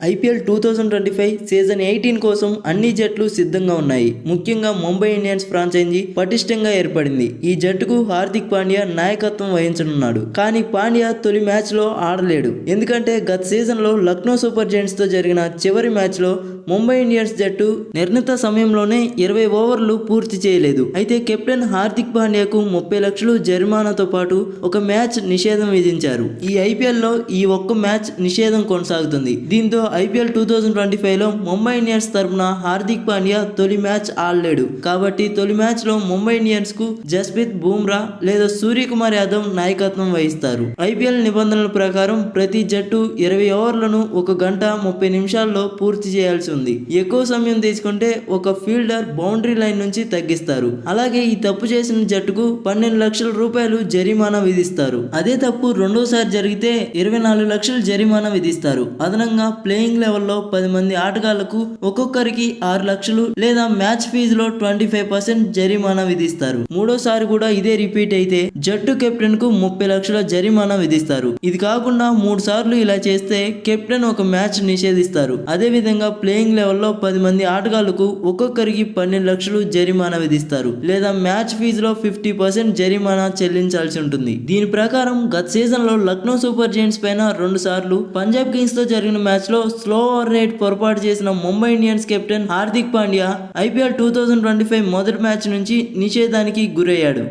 IPL 2025 season 18 కోసం అన్ని జట్లు సిద్ధంగా ఉన్నాయి. ముఖ్యంగా ముంబై ఇండియన్స్ ఫ్రాంచైజీ పటిష్టంగా ఏర్పడింది. ఈ జట్టుకు హార్దిక్ పాండ్యా నాయకత్వం వహించనున్నాడు. కానీ పాండ్యా తొలి మ్యాచ్ లో ఆడలేడు. ఎందుకంటే గత సీజన్ లో లక్నో సూపర్ జైంట్స్ తో జరిగిన చివరి మ్యాచ్ లో ముంబై ఇండియన్స్ జట్టు నిర్ణీత సమయంలోనే 20 ఓవర్లు పూర్తి చేయలేదు. అయితే కెప్టెన్ హార్దిక్ పాండ్యాకు 30 లక్షలు జరిమానాతో పాటు ఒక మ్యాచ్ నిషేధం విధించారు. ఈ ఐపీఎల్ లో ఈ ఒక్క మ్యాచ్ నిషేధం కొనసాగుతుంది. దీంతో ఐపీఎల్ 2025 లో ముంబై ఇండియన్స్ తరపున హార్దిక్ పాండ్యా తొలి మ్యాచ్ ఆడలేడు. కాబట్టి తొలి మ్యాచ్ లో ముంబై ఇండియన్స్ కు జస్ప్రీత్ బుమ్రా లేదా సూర్యకుమార్ యాదవ్ నాయకత్వం వహిస్తారు. ఐపీఎల్ నిబంధనల ప్రకారం ప్రతి జట్టు 20 ఓవర్లను 1 గంట 30 నిమిషాల్లో పూర్తి చేయాల్సి ఉంది. ఎక్కువ సమయం తీసుకుంటే ఒక ఫీల్డర్ బౌండరీ లైన్ నుంచి తగ్గిస్తారు. అలాగే ఈ తప్పు చేసిన జట్టుకు 12 లక్షల రూపాయలు జరిమానా విధిస్తారు. అదే తప్పు రెండోసారి జరిగితే 24 లక్షలు జరిమానా విధిస్తారు. అదనంగా ప్లేయింగ్ లెవెల్లో 10 మంది ఆటగాళ్లకు ఒక్కొక్కరికి 6 లక్షలు లేదా మ్యాచ్ ఫీజులో 25% జరిమానా విధిస్తారు. మూడోసారి కూడా ఇదే రిపీట్ అయితే జట్టు కెప్టెన్ కు 30 లక్షల జరిమానా విధిస్తారు. ఇది కాకుండా 3 సార్లు ఇలా చేస్తే కెప్టెన్ ఒక మ్యాచ్ నిషేధిస్తారు. అదే విధంగా ప్లేయింగ్ లెవెల్లో 10 మంది ఆటగాళ్లకు ఒక్కొక్కరికి 12 లక్షలు జరిమానా విధిస్తారు. లేదా మ్యాచ్ ఫీజులో 50% జరిమానా చెల్లించాల్సి ఉంటుంది. దీని ప్రకారం గత సీజన్ లో లక్నో సూపర్ జైంట్స్ పైన 2 సార్లు, పంజాబ్ కింగ్స్ తో జరిగిన మ్యాచ్ లో స్లో ఓవర్ రేట్ పొరపాటు చేసిన Mumbai Indians captain Hardik Pandya IPL 2025 మొదటి మ్యాచ్ నుంచి నిషేధానికి గురయ్యాడు.